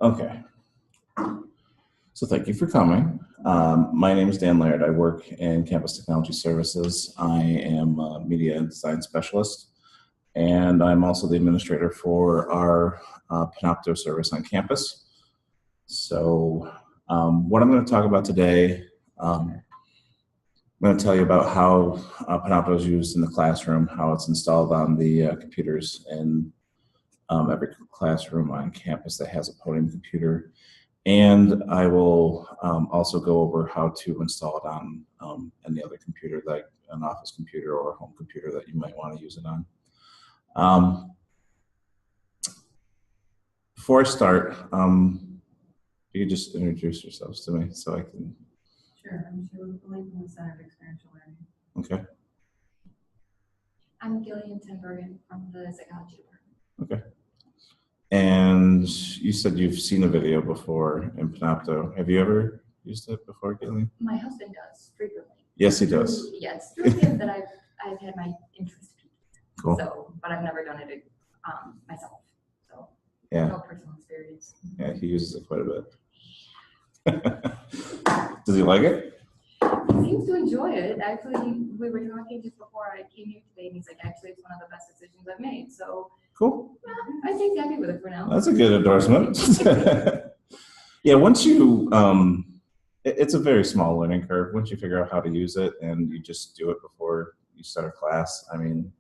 Okay, so thank you for coming. My name is Dan Laird. I work in Campus Technology Services. I am a media and design specialist, and I'm also the administrator for our Panopto service on campus. So what I'm going to talk about today, I'm going to tell you about how Panopto is used in the classroom, how it's installed on the computers in every classroom on campus that has a podium computer. And I will also go over how to install it on any other computer, like an office computer or a home computer that you might want to use it on. Before I start, you could just introduce yourselves to me so I can. Sure, I'm Sheila from the Center of Experiential Learning. Okay. I'm Gillian Tenbergen from the Psychology Department. Okay. And you said you've seen a video before in Panopto. Have you ever used it before, Gillian? My husband does frequently. Yes, he does. Yes, through him that I've had my interest peaked. Cool. So, but I've never done it myself. So, yeah. No personal experience. Yeah, he uses it quite a bit. Does he like it? He seems to enjoy it. Actually, we were talking just before I came here today, and he's like, actually, it's one of the best decisions I've made. So, cool. I think he's happy with it for now. That's a good endorsement. Yeah, once you, it's a very small learning curve. Once you figure out how to use it and you just do it before you start a class, I mean,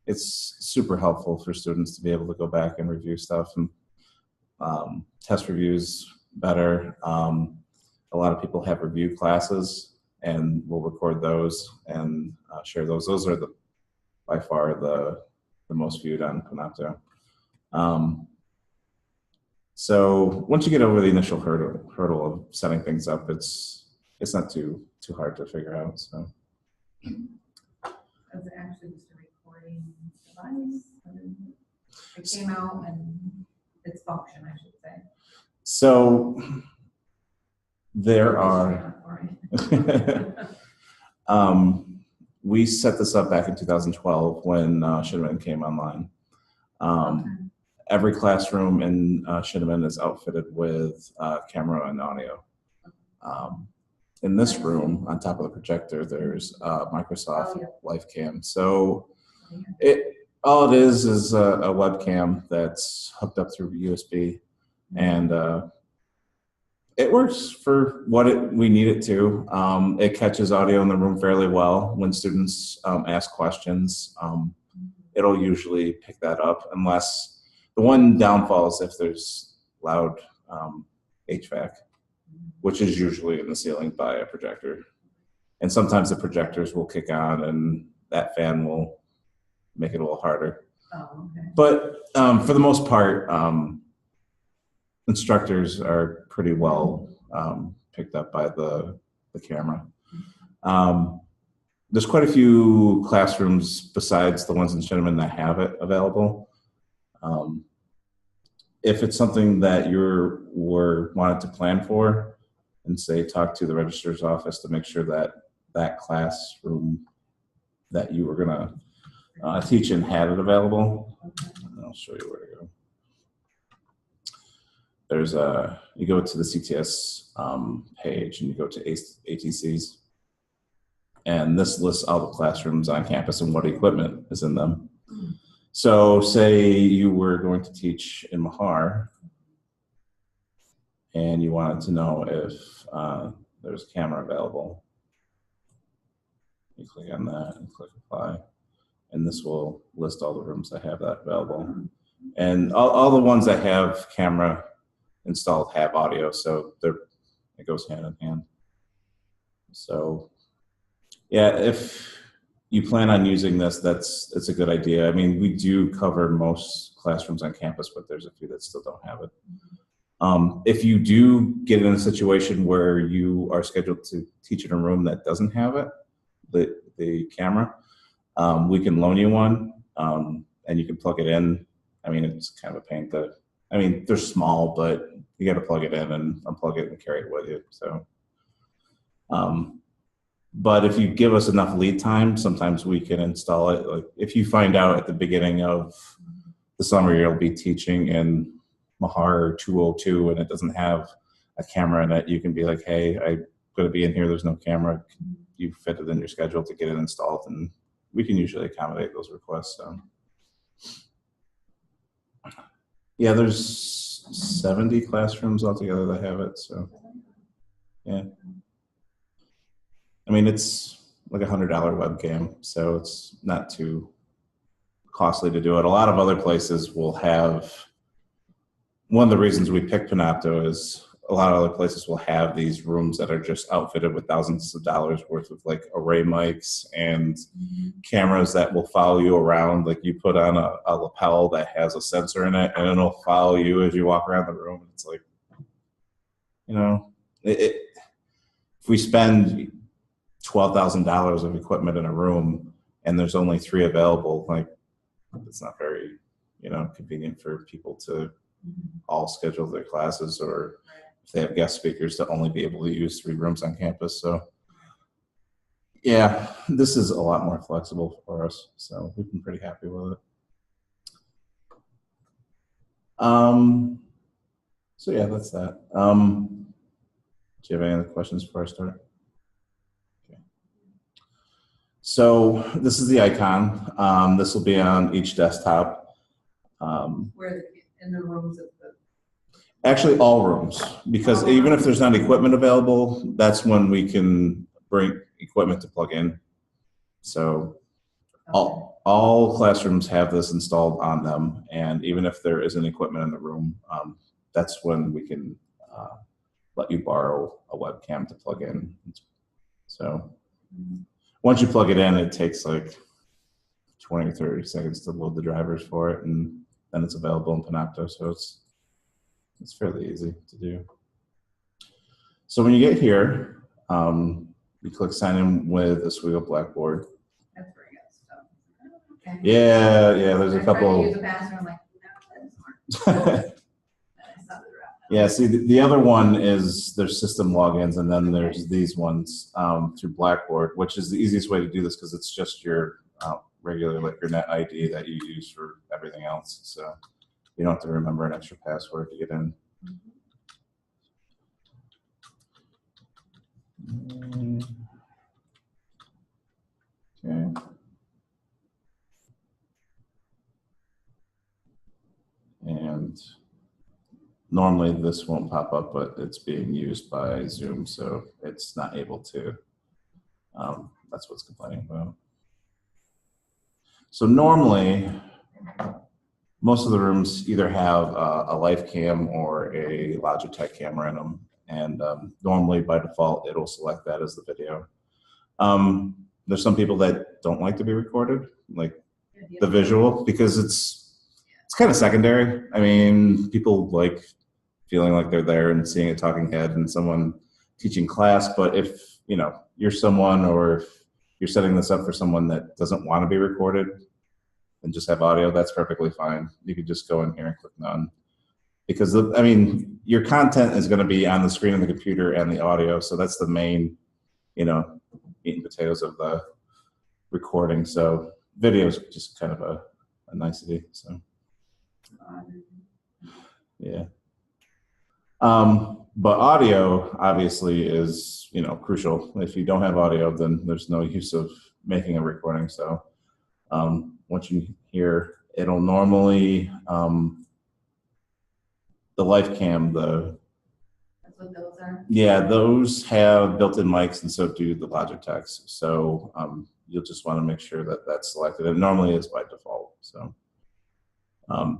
it's super helpful for students to be able to go back and review stuff and test reviews better. A lot of people have review classes and we'll record those and share those. Those are by far the most viewed on Panopto. So once you get over the initial hurdle of setting things up, it's not too hard to figure out. So Is it actually just a recording device? It came out and its function, I should say. So there are. We set this up back in 2012 when Shinneman came online. Every classroom in Shinneman is outfitted with camera and audio. In this room, on top of the projector, there's Microsoft LifeCam. So all it is a webcam that's hooked up through USB, and it works for what we need it to. It catches audio in the room fairly well. When students ask questions, it'll usually pick that up, unless the one downfall is if there's loud HVAC, which is usually in the ceiling by a projector. And sometimes the projectors will kick on and that fan will make it a little harder. Oh, okay. But for the most part, instructors are pretty well picked up by the camera. There's quite a few classrooms besides the ones in Shinneman that have it available. If it's something that you wanted to plan for, and say talk to the registrar's office to make sure that that classroom that you were gonna teach in had it available, I'll show you where to go. There's you go to the CTS page and you go to ATCs, and this lists all the classrooms on campus and what equipment is in them. So say you were going to teach in Mahar and you wanted to know if there's a camera available. You click on that and click apply, and this will list all the rooms that have that available. And all the ones that have camera installed have audio, so it goes hand in hand. So yeah, if you plan on using this, it's a good idea. I mean, we do cover most classrooms on campus, but there's a few that still don't have it. If you do get in a situation where you are scheduled to teach in a room that doesn't have it, the camera, we can loan you one, and you can plug it in. I mean, it's kind of a pain they're small, but you got to plug it in and unplug it and carry it with you. So, but if you give us enough lead time, sometimes we can install it. Like if you find out at the beginning of the summer you'll be teaching in Mahar 202 and it doesn't have a camera in it, you can be like, hey, I'm going to be in here, there's no camera. You fit it in your schedule to get it installed, and we can usually accommodate those requests. So. Yeah, there's 70 classrooms altogether that have it, so yeah. I mean, it's like $100 webcam, so it's not too costly to do it. A lot of other places will have, one of the reasons we picked Panopto is a lot of other places will have these rooms that are just outfitted with thousands of dollars worth of like array mics and cameras that will follow you around. Like you put on a lapel that has a sensor in it and it'll follow you as you walk around the room. It's like, you know, if we spend $12,000 of equipment in a room and there's only 3 available, like it's not very, you know, convenient for people to all schedule their classes, or if they have guest speakers to only be able to use 3 rooms on campus. So yeah, this is a lot more flexible for us. So we've been pretty happy with it. So yeah, that's that. Do you have any other questions before I start? Okay. So this is the icon. This will be on each desktop. Where in the rooms of the. Actually, all rooms, because even if there's not equipment available, that's when we can bring equipment to plug in. So all classrooms have this installed on them, and even if there isn't equipment in the room, that's when we can let you borrow a webcam to plug in. So once you plug it in, it takes like 20 or 30 seconds to load the drivers for it, and then it's available in Panopto. So it's fairly easy to do. So when you get here, you click sign in with Oswego Blackboard. That's where you get stuff. Okay. Yeah, there's a I tried to couple. use a bathroom, I'm like, no, that doesn't work. And I saw the draft. Yeah, see, the other one is there's system logins, and then there's these ones through Blackboard, which is the easiest way to do this because it's just your regular, like your net ID that you use for everything else. So you don't have to remember an extra password to get in. Okay. And normally this won't pop up, but it's being used by Zoom, so it's not able to. That's what's complaining about. So normally, most of the rooms either have a live cam or a Logitech camera in them, and normally by default it'll select that as the video. There's some people that don't like to be recorded, like the visual, because it's kind of secondary. I mean, people like feeling like they're there and seeing a talking head and someone teaching class, but if you know you're someone, or if you're setting this up for someone that doesn't want to be recorded and just have audio, that's perfectly fine. You could just go in here and click none. Because, I mean, your content is going to be on the screen of the computer and the audio, so that's the main, you know, meat and potatoes of the recording. So video is just kind of a nicety, so. Yeah. But audio obviously is, you know, crucial. If you don't have audio, then there's no use of making a recording. So once you hear, it'll normally, the live cam, That's what those are. yeah, those have built-in mics, and so do the Logitechs. So you'll just want to make sure that that's selected. It normally is by default. So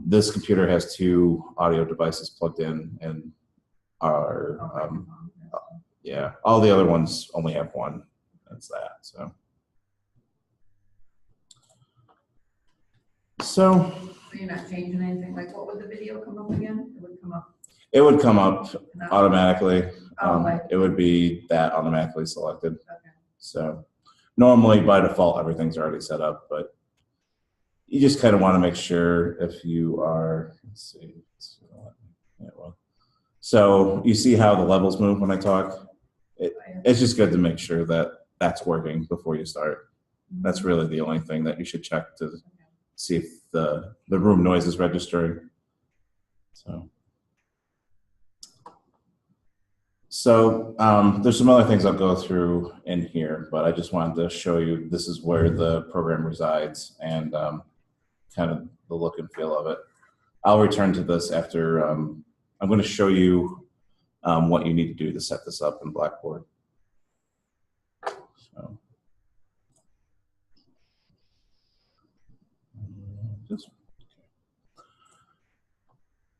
this computer has 2 audio devices plugged in, and are yeah, all the other ones only have 1. That's that. So You're not changing anything, like what would the video come up again? It would come up. it would come up automatically. Like, It would be that automatically selected. okay. So normally by default everything's already set up, but you just kind of want to make sure if you are, let's see, yeah, well, so you see how the levels move when I talk? It's just good to make sure that that's working before you start. That's really the only thing that you should check to see if the room noise is registering. So So there's some other things I'll go through in here, but I just wanted to show you this is where the program resides and kind of the look and feel of it. I'll return to this after I'm going to show you what you need to do to set this up in Blackboard.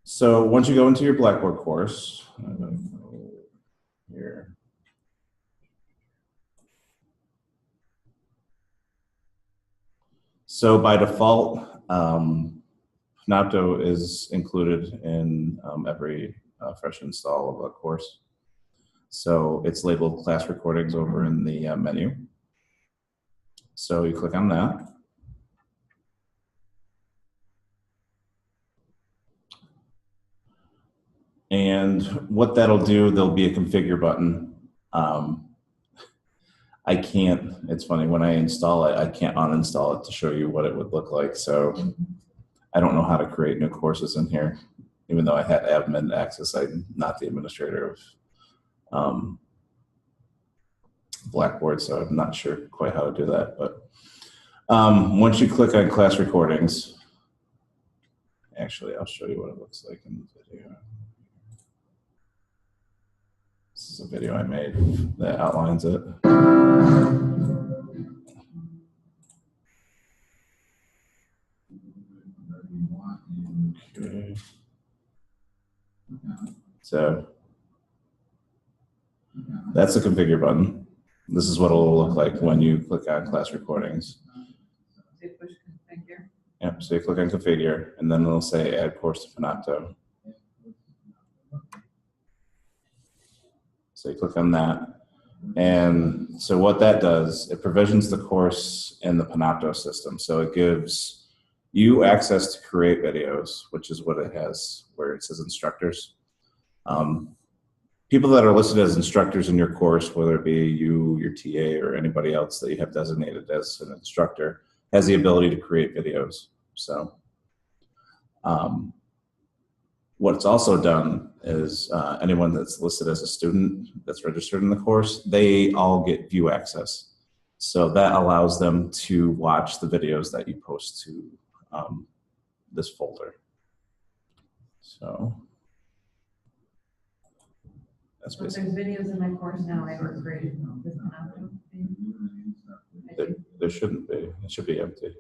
So once you go into your Blackboard course, I'm going to go here. So by default, Panopto is included in every fresh install of a course. So it's labeled class recordings over in the menu. So you click on that. And what that'll do, there'll be a configure button. I can't, it's funny, when I install it, I can't uninstall it to show you what it would look like. So I don't know how to create new courses in here, even though I had admin access. I'm not the administrator of Blackboard, so I'm not sure quite how to do that. But once you click on class recordings, actually, I'll show you what it looks like in the video. This is a video I made that outlines it. Okay. So that's the configure button. This is what it'll look like when you click on class recordings. So you push configure. Yep, so you click on configure, and then it'll say add course to Panopto. So you click on that. And so what that does, it provisions the course in the Panopto system. So it gives you access to create videos, which is what it has, where it says instructors. People that are listed as instructors in your course, whether it be you, your TA, or anybody else that you have designated as an instructor, has the ability to create videos. So what it's also done is anyone that's listed as a student that's registered in the course, they all get view access. So that allows them to watch the videos that you post to this folder. So that's So if basically. there's videos in my course now, I were created with Panopto. There shouldn't be. It should be empty.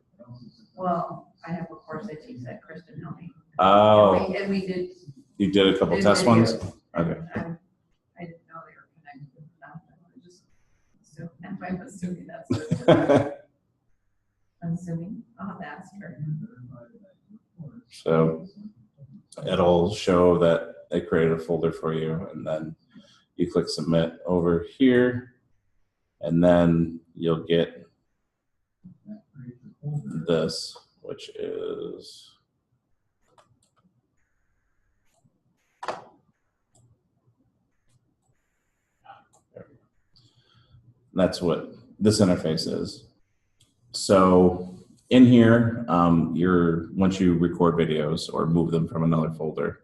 Well, I have a course I teach at Kristen Helmy. Oh, And we did. you did a couple did test ones? videos. Okay. I didn't know they were connected with Panopto. I just assumed, I'm assuming that's what I'm assuming. I'll have to ask her. So it'll show that they created a folder for you, and then you click submit over here, and then you'll get this, which is that's what this interface is. So in here, once you record videos or move them from another folder,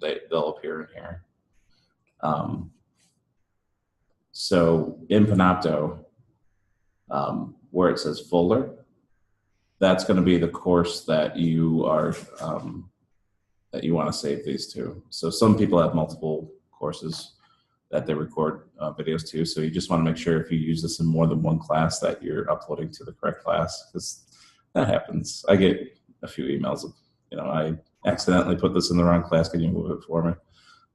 they'll appear in here. So in Panopto, where it says folder, that's going to be the course that you are that you want to save these to. So some people have multiple courses that they record videos to. So you just want to make sure if you use this in more than one class that you're uploading to the correct class, because that happens. I get a few emails of, I accidentally put this in the wrong class. Can you move it for me?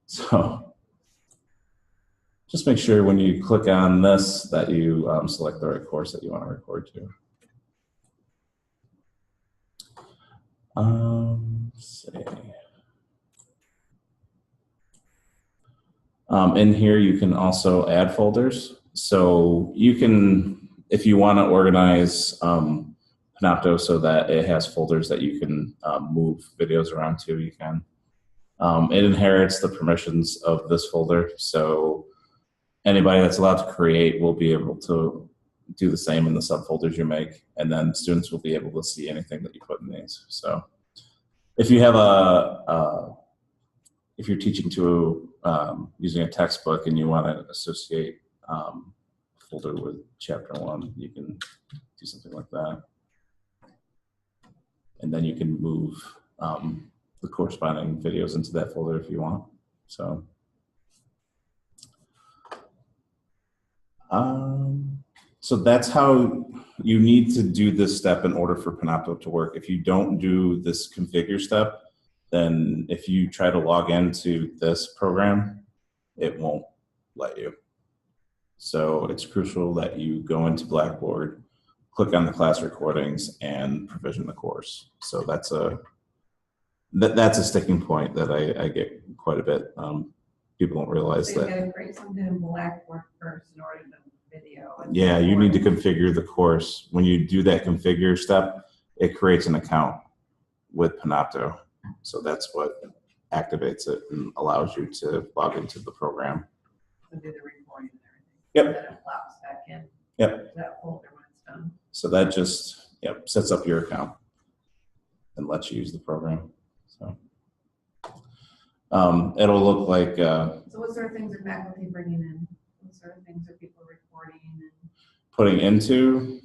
So just make sure when you click on this that you select the right course that you want to record to. Let's see. In here, you can also add folders. So you can, if you want to organize Panopto so that it has folders that you can move videos around to, you can. It inherits the permissions of this folder. So anybody that's allowed to create will be able to do the same in the subfolders you make, and then students will be able to see anything that you put in these. So if you have if you're teaching to using a textbook and you want to associate a folder with chapter 1, you can do something like that. And then you can move the corresponding videos into that folder if you want. So, so that's how you need to do this step in order for Panopto to work. If you don't do this configure step, then if you try to log into this program, it won't let you. So it's crucial that you go into Blackboard, click on the class recordings, and provision the course. So that's a sticking point that I get quite a bit. People don't realize So you that. gotta create something in Blackboard first in order to video. And Yeah, you need to configure the course. When you do that configure step, it creates an account with Panopto. So that's what activates it and allows you to log into the program. to do the recording and everything. Yep. And then it flops back in. Yep. That folder when it's done. So that just sets up your account and lets you use the program. So it'll look like. So what sort of things are faculty bringing in? What sort of things are people recording and Putting into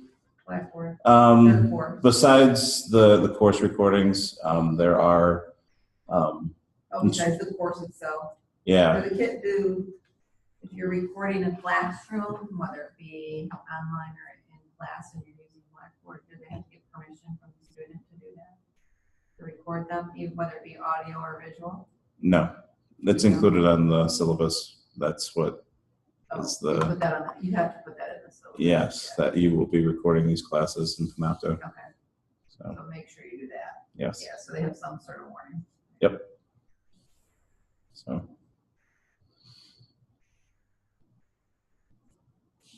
Blackboard? Their course. besides the course recordings, there are Besides the course itself. yeah. Do the kid do, if you're recording a classroom, whether it be online or in class and you're using Blackboard, do they have to get permission from the student to do that? To record them, whether it be audio or visual? No, it's included on the syllabus. That's what is You the put that on, you have to put that in the syllabus. yes, that you will be recording these classes in Panopto. Okay, So so make sure you do that. yes. Yeah, so they have some sort of warning. Yep. So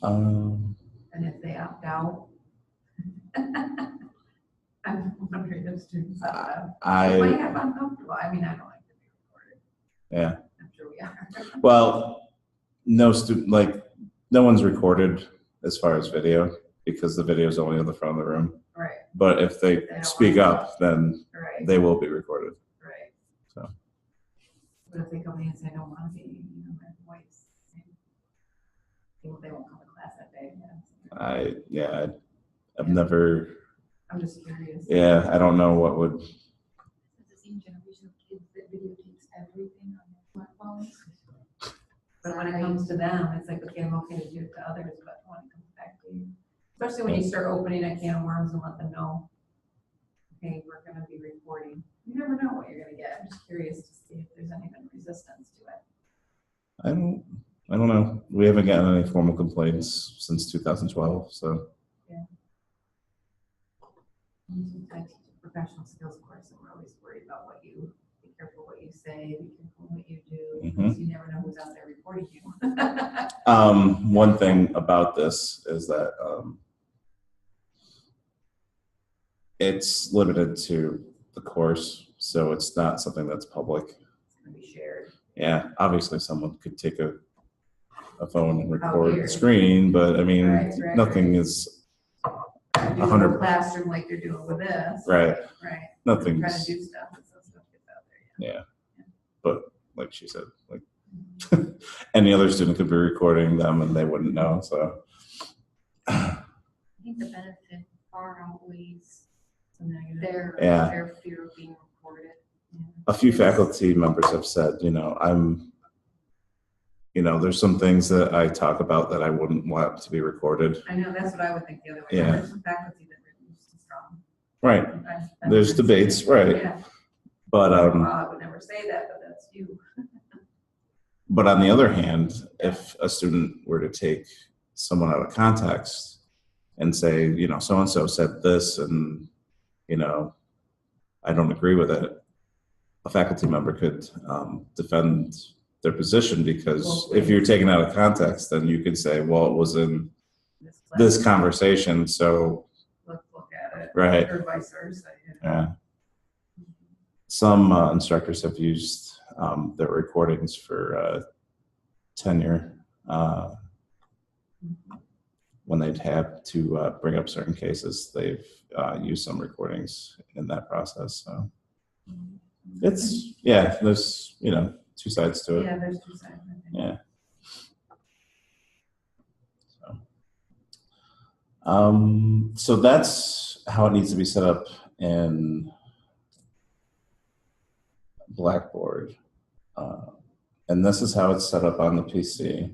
And if they opt out, I'm wondering if students opt out. I Might have uncomfortable. I mean, I don't like to be recorded. yeah. I'm sure we are. Well, no student no one's recorded as far as video because the video is only on the front of the room. Right, But if they don't speak want up, then right, they will be recorded. right. So. But if they come in and say, I don't want to be, my voice, they won't come to class that day. Yeah. I've never. I'm just curious. Yeah, I don't know what would. It's the same generation of kids that videotapes everything on their smartphones. But when it comes to them, it's like, okay, I'm okay to do it to others, but when it comes back to you, especially when you start opening a can of worms and let them know, okay, we're gonna be recording. You never know what you're gonna get. I'm just curious to see if there's any resistance to it. I don't know. We haven't gotten any formal complaints since 2012. So I teach a professional skills course, and we're always worried about what you, be careful what you say, be careful what you do, because you never know who's out there recording you. one thing about this is that it's limited to the course, so it's not something that's public. It's gonna be shared. Yeah, obviously someone could take a phone and Out record here. the screen, but I mean, Right, nothing is Do a 100 classroom like they're doing with this. right. Right. Nothing's Trying to do stuff, and so stuff gets out there. yeah. But like she said, like any other student could be recording them and they wouldn't know. So I think the benefit far outweighs So negative. their fear of being recorded. a few faculty members have said, there's some things that I talk about that I wouldn't want to be recorded. I know, that's what I would think the other way. Yeah. There's some faculty that are just strong. Right. I've There's never debates, seen it. right. Yeah. But Well, I would never say that, but that's you. but on the other hand, if a student were to take someone out of context and say, so-and-so said this and, I don't agree with it, a faculty member could defend their position because if you're taken out of context, then you could say, well, it was in this conversation, so Let's look at it. right. Or vice versa. Yeah. Some instructors have used their recordings for tenure when they've had to bring up certain cases. They've used some recordings in that process. So It's, yeah, there's, you know, two sides to it. Yeah, there's two sides, I think. Yeah. So that's how it needs to be set up in Blackboard. And this is how it's set up on the PC.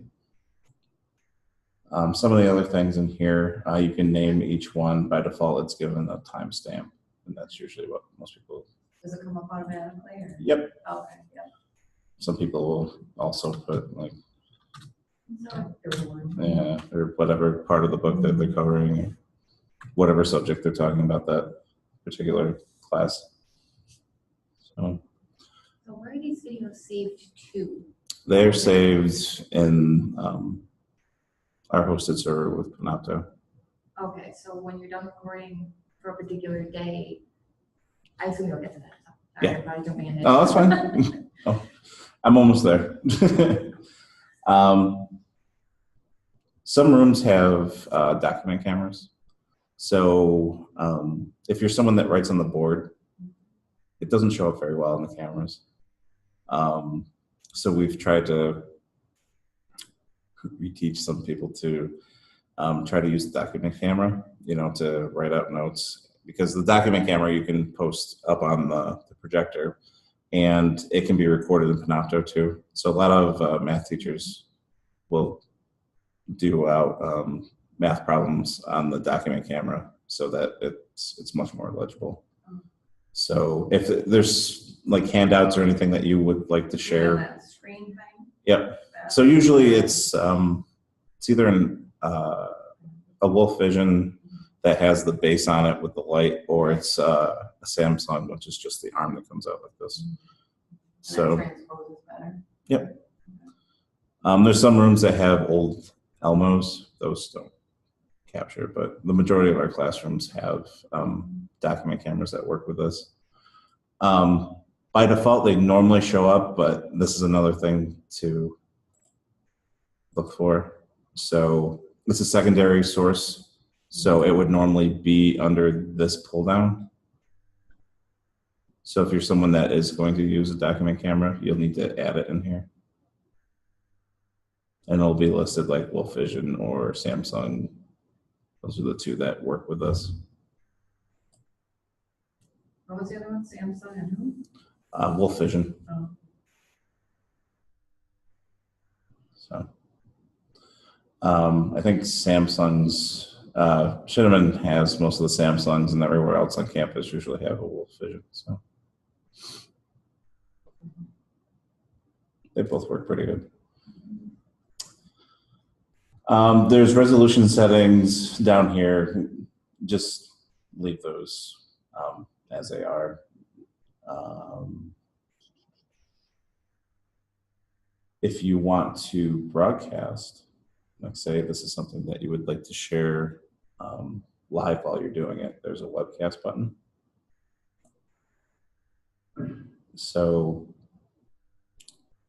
Some of the other things in here, you can name each one. By default, it's given a timestamp, and that's usually what most people. Does it come up automatically? Or? Yep. Okay, yep. Some people will also put like, So, everyone. yeah, or whatever part of the book that they're covering, or whatever subject they're talking about that particular class. So where are these videos saved to? they're saved in our hosted server with Panopto. Okay, so when you're done recording for a particular day, I assume you'll get to that. Sorry, Yeah. I'm probably jumping in. Oh, that's fine. Oh, I'm almost there. Some rooms have document cameras. So if you're someone that writes on the board, it doesn't show up very well on the cameras. So we've tried to reteach some people to try to use the document camera, you know, to write out notes, because the document camera you can post up on the projector, and it can be recorded in Panopto too. So a lot of math teachers will do out math problems on the document camera so that it's much more legible. So if there's like handouts or anything that you would like to share. That screen thing? Yep. So usually it's either a Wolf Vision that has the base on it with the light, or it's a Samsung, which is just the arm that comes out like this. So that transposes better. Yep. There's some rooms that have old Elmos; those don't capture, but the majority of our classrooms have document cameras that work with this. By default, they normally show up, but this is another thing to look for. So it's a secondary source, so it would normally be under this pull down. So if you're someone that is going to use a document camera, you'll need to add it in here. And it'll be listed like Wolf Vision or Samsung. Those are the two that work with us. What was the other one? Samsung and who? Wolf Vision. Oh. So I think Samsung's, Shinneman has most of the Samsungs, and everywhere else on campus usually have a Wolf Vision. So they both work pretty good. There's resolution settings down here. Just leave those as they are. If you want to broadcast, like say this is something that you would like to share live while you're doing it, there's a webcast button. So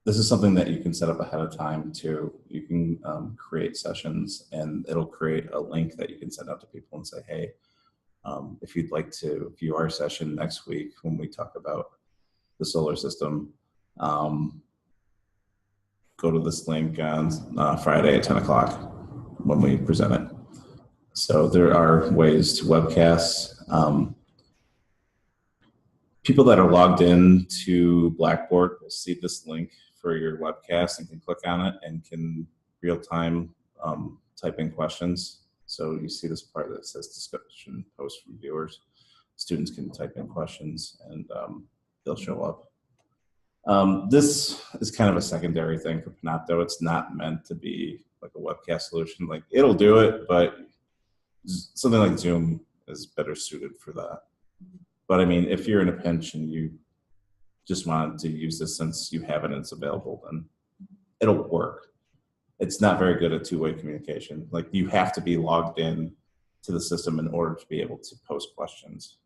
this is something that you can set up ahead of time too. You can create sessions, and it'll create a link that you can send out to people and say, hey, if you'd like to view our session next week when we talk about the solar system, go to this link on Friday at 10 o'clock when we present it. So there are ways to webcast. People that are logged in to Blackboard will see this link for your webcast and can click on it and can real-time type in questions. So you see this part that says discussion post from viewers. Students can type in questions and they'll show up. This is kind of a secondary thing for Panopto. It's not meant to be like a webcast solution. Like it'll do it, but something like Zoom is better suited for that. But I mean, if you're in a pinch and you just want to use this since you have it and it's available, then it'll work. It's not very good at two-way communication. Like you have to be logged in to the system in order to be able to post questions.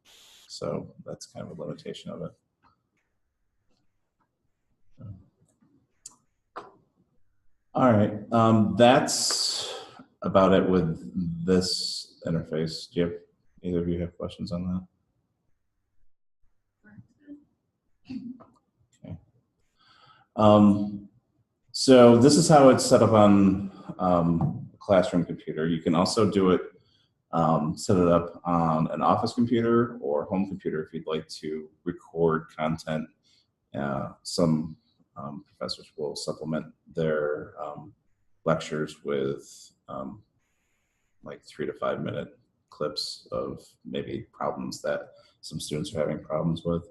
So that's kind of a limitation of it. All right, that's about it with this interface. Do you have, either of you have questions on that? So this is how it's set up on a classroom computer. You can also do it, set it up on an office computer or home computer if you'd like to record content. Some professors will supplement their lectures with like 3 to 5 minute clips of maybe problems that some students are having problems with.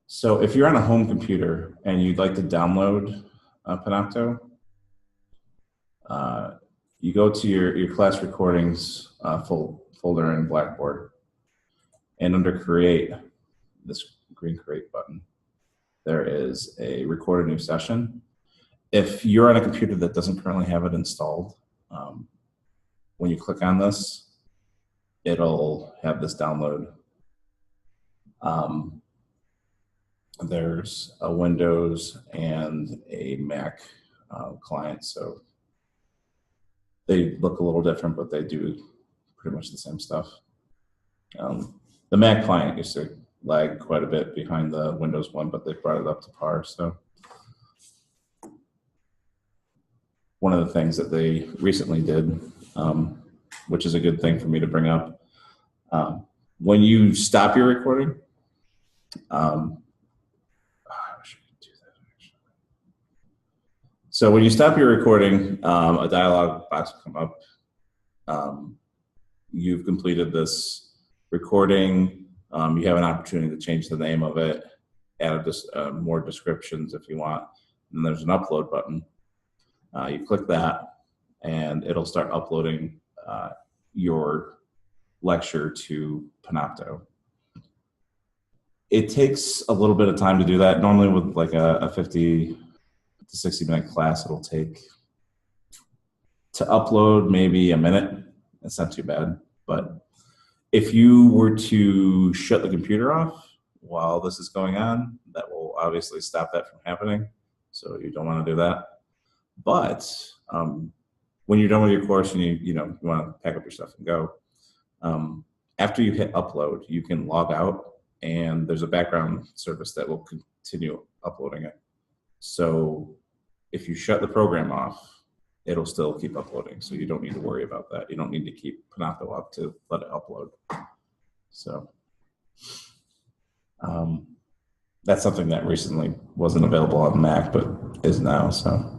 So if you're on a home computer and you'd like to download Panopto, you go to your class recordings folder in Blackboard, and under Create, this green Create button, there is a record a new session. If you're on a computer that doesn't currently have it installed, when you click on this, it'll have this download. There's a Windows and a Mac client, so they look a little different, but they do pretty much the same stuff. The Mac client used to lag quite a bit behind the Windows one, but they brought it up to par. So one of the things that they recently did, which is a good thing for me to bring up, when you stop your recording, so when you stop your recording, a dialog box will come up. You've completed this recording. You have an opportunity to change the name of it, add more descriptions if you want. And there's an upload button. You click that, and it'll start uploading your lecture to Panopto. It takes a little bit of time to do that. Normally with like a 50 to 60-minute class, it'll take to upload maybe a minute. It's not too bad. But if you were to shut the computer off while this is going on, that will obviously stop that from happening. So you don't want to do that. But when you're done with your course and you want to pack up your stuff and go, after you hit upload, you can log out, and there's a background service that will continue uploading it. So if you shut the program off, it'll still keep uploading. So you don't need to worry about that. You don't need to keep Panopto up to let it upload. So that's something that recently wasn't available on Mac, but is now. So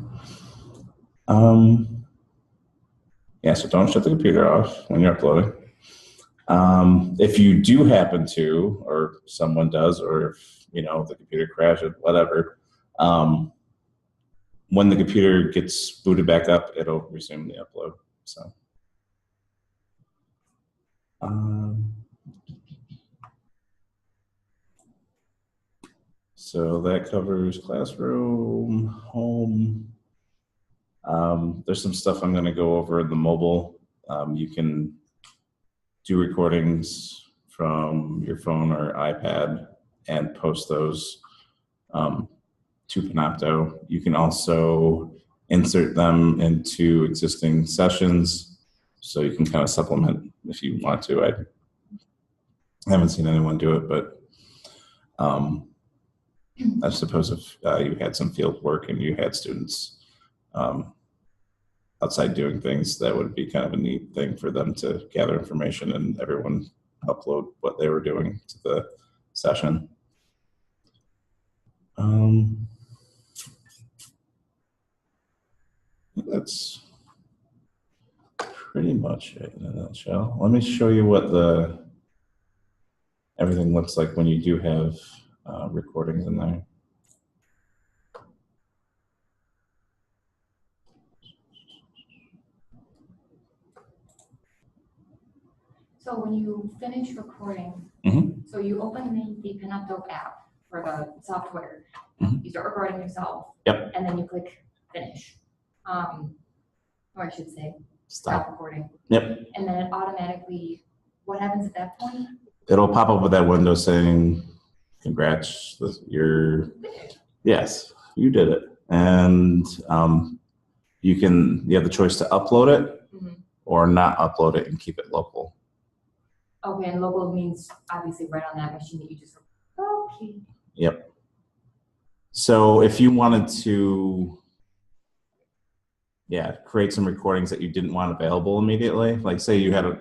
yeah, so don't shut the computer off when you're uploading. If you do happen to, or someone does, or if the computer crashes, whatever, when the computer gets booted back up, it'll resume the upload. So that covers classroom, home. There's some stuff I'm going to go over in the mobile. You can do recordings from your phone or iPad and post those to Panopto. You can also insert them into existing sessions, so you can kind of supplement if you want to. I haven't seen anyone do it, but I suppose if you had some field work and you had students outside doing things, that would be kind of a neat thing for them to gather information and everyone upload what they were doing to the session. That's pretty much it in a nutshell. Let me show you what everything looks like when you do have recordings in there. So when you finish recording, so you open the Panopto app for the software, you start recording yourself, and then you click finish. Or I should say, stop recording. And then it automatically, what happens at that point? It'll pop up with that window saying, congrats, yes, you did it. And you have the choice to upload it or not upload it and keep it local. Okay, and local means obviously right on that machine that you just, okay. Yep. So if you wanted to, create some recordings that you didn't want available immediately, like say you had a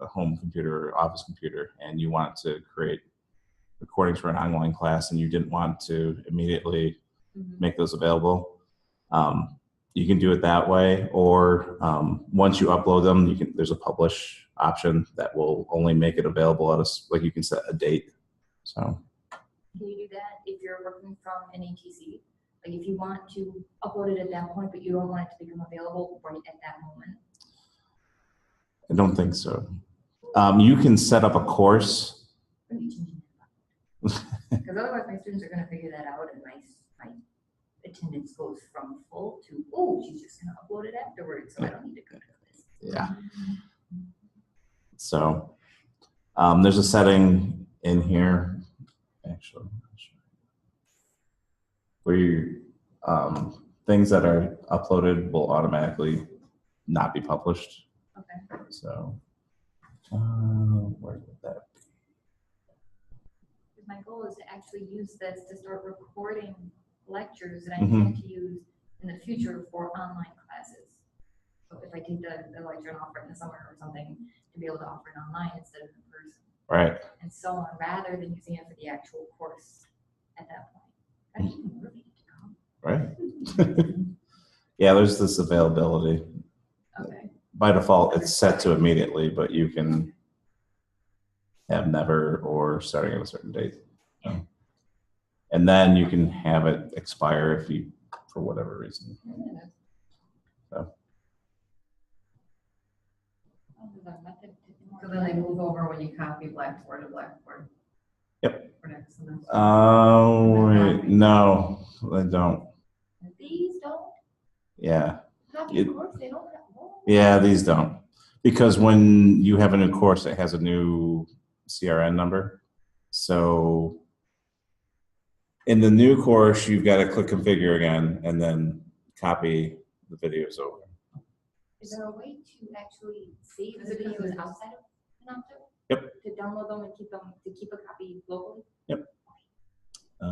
home computer or office computer and you want to create recordings for an online class and you didn't want to immediately make those available, you can do it that way. Or once you upload them, there's a publish option that will only make it available at like you can set a date. So. Can you do that if you're working from an ATC? Like if you want to upload it at that point, but you don't want it to become available right at that moment? I don't think so. You can set up a course. Because otherwise my students are going to figure that out and my attendance goes from full to, oh, she's just going to upload it afterwards, so I don't need to go to this. Yeah. So there's a setting in here, actually, where you, things that are uploaded will automatically not be published. Okay. So where would that be? My goal is to actually use this to start recording lectures that I intend to use in the future for online classes. So if I take the lecture and offer it in the summer or something, to be able to offer it online instead of in person. Right. And so on, rather than using it for the actual course at that point. I don't even really need to come. Right. Yeah, there's this availability. Okay. By default, it's set to immediately, but you can have never or starting at a certain date. And then you can have it expire if you, for whatever reason. So. So then they move over when you copy Blackboard to Blackboard. Yep. For next semester. Oh, wait, no, they don't. These don't? Yeah. Copy course, they don't have. Yeah, these don't. Because when you have a new course, it has a new CRN number. So in the new course, you've got to click configure again and then copy the videos over. Is there a way to actually save the videos outside of Panopto? Yep. To download them and keep a copy locally? Yep. I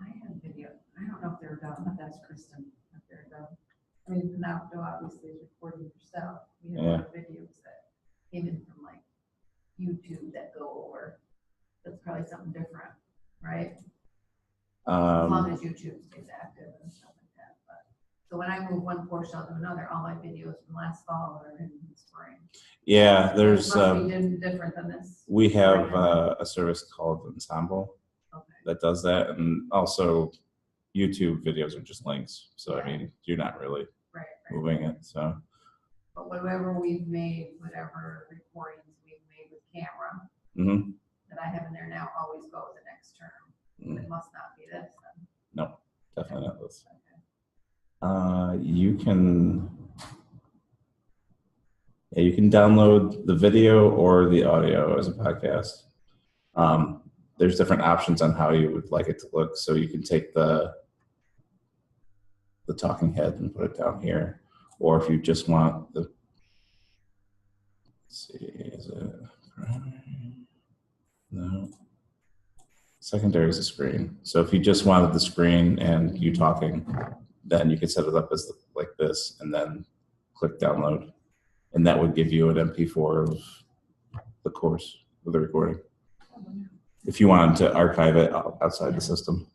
have video. I don't know if they're done, but that's Kristen. If they're done. I mean, Panopto obviously is recording yourself. We have a lot of videos that came in from like YouTube that go over. That's probably something different, right? As long as YouTube stays active and stuff like that. But so when I move one course out to another, all my videos from last fall are in the spring. Yeah, there's. Must be different than this. We have a service called Ensemble that does that, and also YouTube videos are just links. So I mean, you're not really moving it. So. But whatever we've made, whatever recordings we've made with camera that I have in there now always go the next term. It must not be this then. No, definitely not this. You can. Yeah, you can download the video or the audio as a podcast. There's different options on how you would like it to look. So you can take the talking head and put it down here. Or if you just want the, let's see, is it, no. Secondary is a screen. So if you just wanted the screen and you talking, then you could set it up as like this and then click download. And that would give you an MP4 of the course with the recording. If you wanted to archive it outside the system.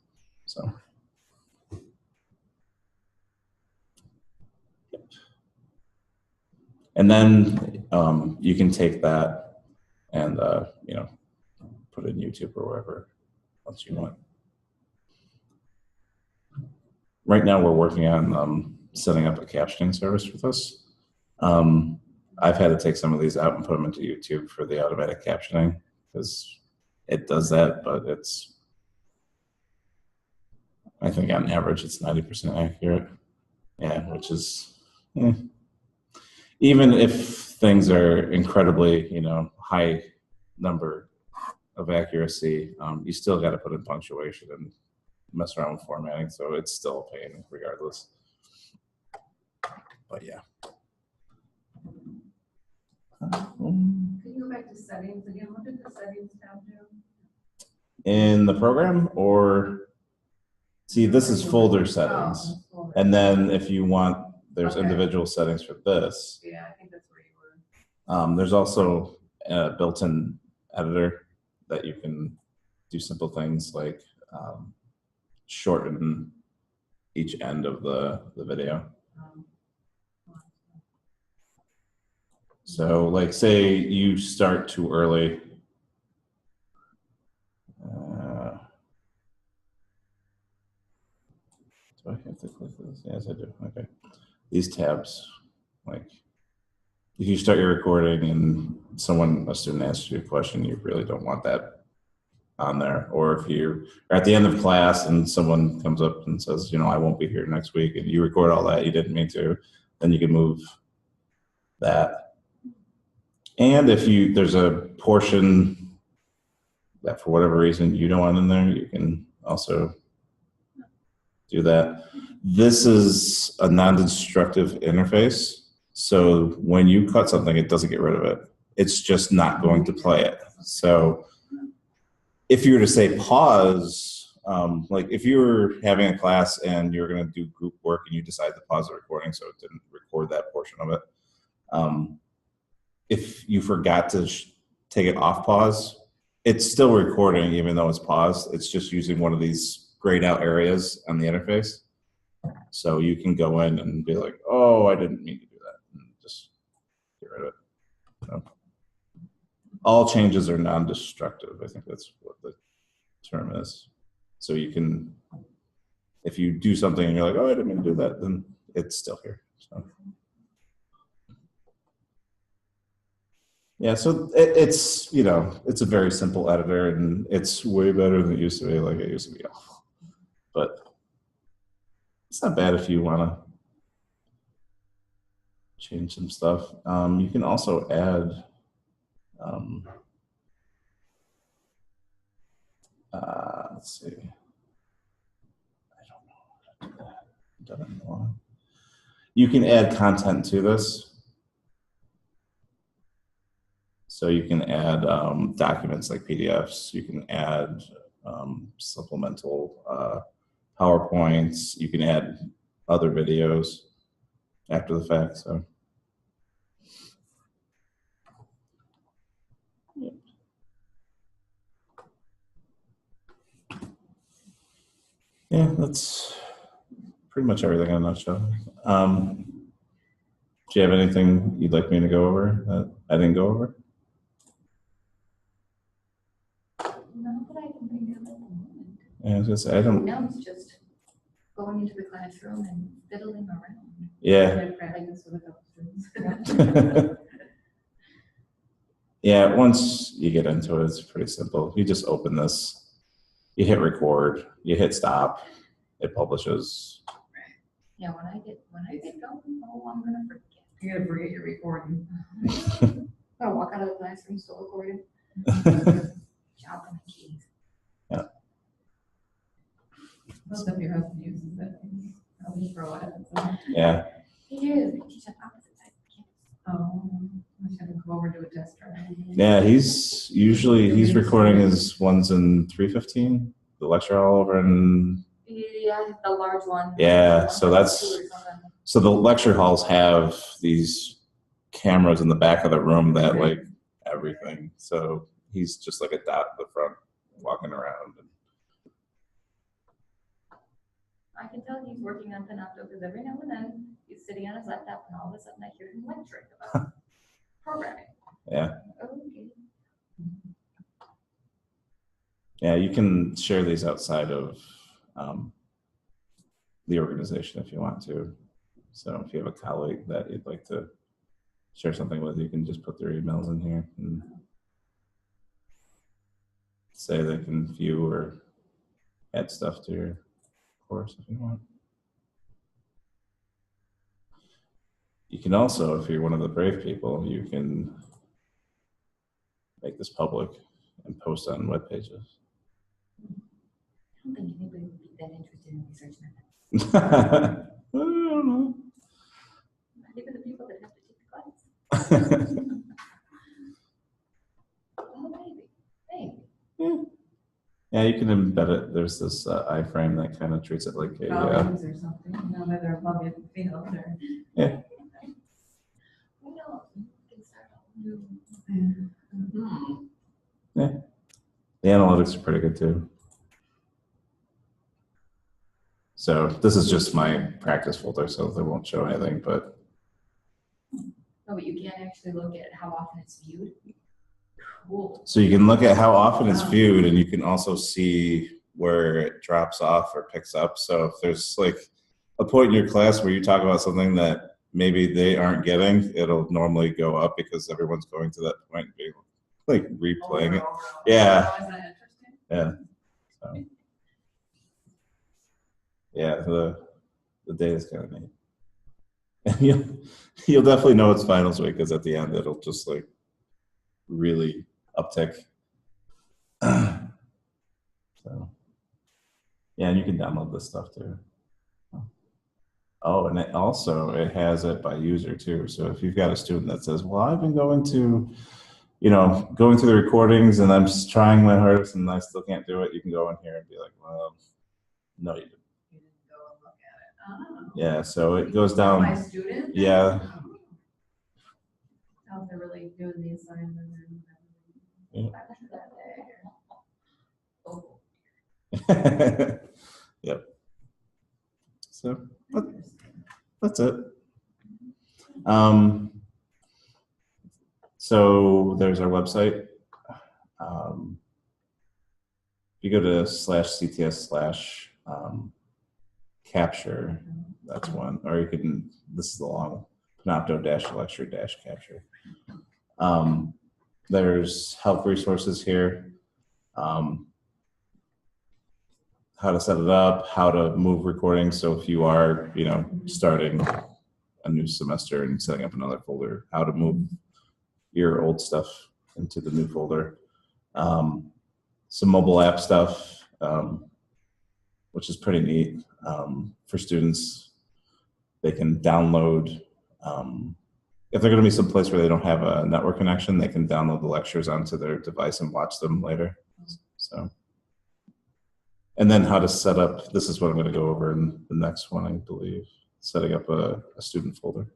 So. And then you can take that and put it in YouTube or wherever else you want. Right now we're working on setting up a captioning service with us. I've had to take some of these out and put them into YouTube for the automatic captioning because it does that, but it's, I think on average it's 90% accurate. Yeah, which is, even if things are incredibly, high number of accuracy, you still got to put in punctuation and mess around with formatting, so it's still a pain regardless. But yeah. Can you go back to settings again? What did the settings tab do? In the program, or see, this is folder settings. Oh, And then if you want, there's Okay. individual settings for this. yeah, I think that's where you were. There's also a built-in editor that you can do simple things like shorten each end of the video. So like say you start too early. Do I have to click this? Yes, I do. Okay. These tabs, like if you start your recording and a student asks you a question, you really don't want that on there. Or if you're at the end of class and someone comes up and says, you know, I won't be here next week, and you record all that, you didn't mean to, then you can move that. And if there's a portion that for whatever reason you don't want in there, you can also do that. This is a non-destructive interface. So when you cut something, it doesn't get rid of it. It's just not going to play it. So if you were to say pause, like if you were having a class and you're going to do group work and you decide to pause the recording so it didn't record that portion of it, if you forgot to take it off pause, it's still recording even though it's paused. It's just using one of these grayed out areas on the interface. So you can go in and be like, oh, I didn't mean to do that, and just get rid of it. So, all changes are non-destructive. I think that's what the term is. So you can, if you do something and you're like, oh, I didn't mean to do that, then it's still here. So. Yeah, so it's, you know, it's a very simple editor, and it's way better than it used to be. Like it used to be awful, but it's not bad if you want to change some stuff. You can also add let's see. I don't know how to do that. I've done it in a while. You can add content to this. So you can add documents like PDFs. You can add supplemental PowerPoints. You can add other videos after the fact. So yeah, that's pretty much everything in a nutshell. Do you have anything you'd like me to go over that I didn't go over? Not that I can think of at the moment. Yeah, I was gonna say, I don't. Now it's just going into the classroom and fiddling around. Yeah. Practice with a couple students. Yeah, once you get into it, it's pretty simple. You just open this, you hit record, you hit stop, it publishes. Yeah, when I get going, oh, I'm gonna forget. You're gonna forget your recording. I'm gonna walk out of the classroom still recording. Job on the keys. Yeah. Most of your husband uses it. I'll just throw it. Yeah. He is. He teaches opposite side of campus. Oh, I should have him come over and do a test drive. Yeah, he's recording his ones in 315, the lecture hall over in. Yeah, the large one. Yeah, so so the lecture halls have these cameras in the back of the room that like everything. So he's just like a dot in the front walking around. I can tell he's working on Panopto because every now and then he's sitting on his laptop and all of a sudden I hear him lecturing about programming. Yeah. Okay. Yeah, you can share these outside of the organization if you want to. So if you have a colleague that you'd like to share something with, you can just put their emails in here and say they can view or add stuff to your course if you want. You can also, if you're one of the brave people, you can make this public and post on web pages. I don't think anybody would be that interested in research methods. I don't know. Oh, maybe. Yeah, you can embed it. There's this iframe that kind of treats it like a. Volumes or something, whether above your field or. Yeah. Who knows? We can start a new- Yeah. The analytics are pretty good too. So this is just my practice folder, so they won't show anything, but. Oh, but you can't actually look at how often it's viewed. Cool. So you can look at how often it's viewed, and you can also see where it drops off or picks up. So if there's like a point in your class where you talk about something that maybe they aren't getting, it'll normally go up because everyone's going to that point and being like replaying it. Yeah. Oh, is that interesting? Yeah. So, yeah, the data's kind of neat. And you'll definitely know it's finals week because at the end it'll just like really uptick. So yeah, and you can download this stuff too. Oh, and it has it by user too. So if you've got a student that says, well, I've been going to, going through the recordings and I'm just trying my hardest and I still can't do it, you can go in here and be like, well, no, you didn't. You didn't go and look at it. Oh. Yeah, so it goes By down. student? Yeah. How if they're really doing the assignment and. Yeah. That day. Oh. Yep. So that's it. So there's our website. If you go to /CTS/capture, that's one, or you can, this is the long Panopto-lecture-capture. There's help resources here. How to set it up, how to move recordings. So if you are, starting a new semester and setting up another folder, how to move your old stuff into the new folder. Some mobile app stuff, which is pretty neat for students. They can download, if they're going to be someplace where they don't have a network connection, they can download the lectures onto their device and watch them later. So. And then how to set up, this is what I'm going to go over in the next one, I believe, setting up a student folder.